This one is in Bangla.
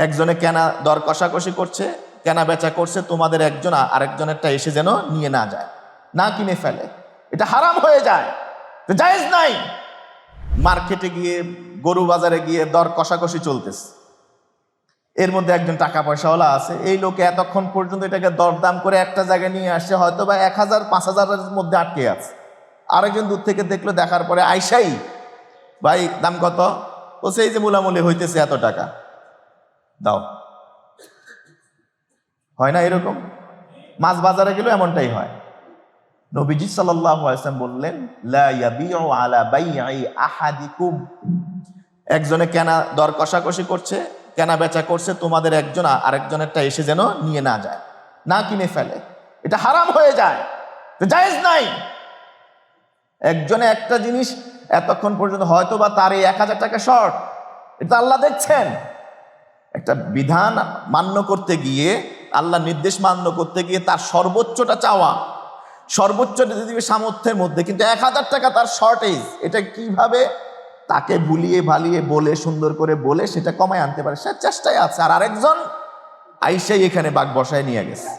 একজনে কেনা দর কষাকষি করছে, কেনা বেচা করছে, তোমাদের একজন আরেকজনেরটা এসে যেন নিয়ে না যায়, না কিনে ফেলে, এটা হারাম হয়ে যায়, জায়েজ নাই। মার্কেটে গিয়ে, গরু বাজারে গিয়ে দর কষাকষি চলতেছে, এর মধ্যে একজন টাকা পয়সাওয়ালা আছে, এই লোকে এতক্ষণ পর্যন্ত এটাকে দরদাম করে একটা জায়গায় নিয়ে আসছে, হয়তো বা 1000 5000-এর মধ্যে আটকে আছে। আরেকজন দূর থেকে দেখলো, দেখার পরে আইসাই, ভাই দাম কত? ও সেই যে মূলামূলি হইতেছে এত টাকা, দাও। হয় না এরকম? মাছ বাজারে গেলেও এমনটাই হয়। নবীজি সাল্লাল্লাহু আলাইহি ওয়াসাল্লাম বললেন, লা ইয়াবিউ আলা বাইই আহাদিকুম, একজনে কেনা দর কষাকষি করছে, কেনা বেচা করছে, তোমাদের একজন আরেকজনেরটা এসে যেন নিয়ে না যায়, না কিনে ফেলে, এটা হারাম হয়ে যায়, জায়েজ নাই। একজনে একটা জিনিস এতক্ষণ পর্যন্ত হয়তো বা তার এই 1000 টাকা শর্ট, এটা আল্লাহ দেখছেন। একটা বিধান মান্য করতে গিয়ে, আল্লাহ নির্দেশ মান্য করতে গিয়ে তার সর্বোচ্চটা চাওয়া, সর্বোচ্চটা দিবে সামর্থ্যের মধ্যে, কিন্তু 1000 টাকা তার শর্টেজ, এটা কিভাবে তাকে ভুলিয়ে ভালিয়ে বলে, সুন্দর করে বলে সেটা কমায় আনতে পারে, সে চেষ্টায় আছে। আর আরেকজন আইসাই এখানে বাঘ বসায় নিয়ে গেছে।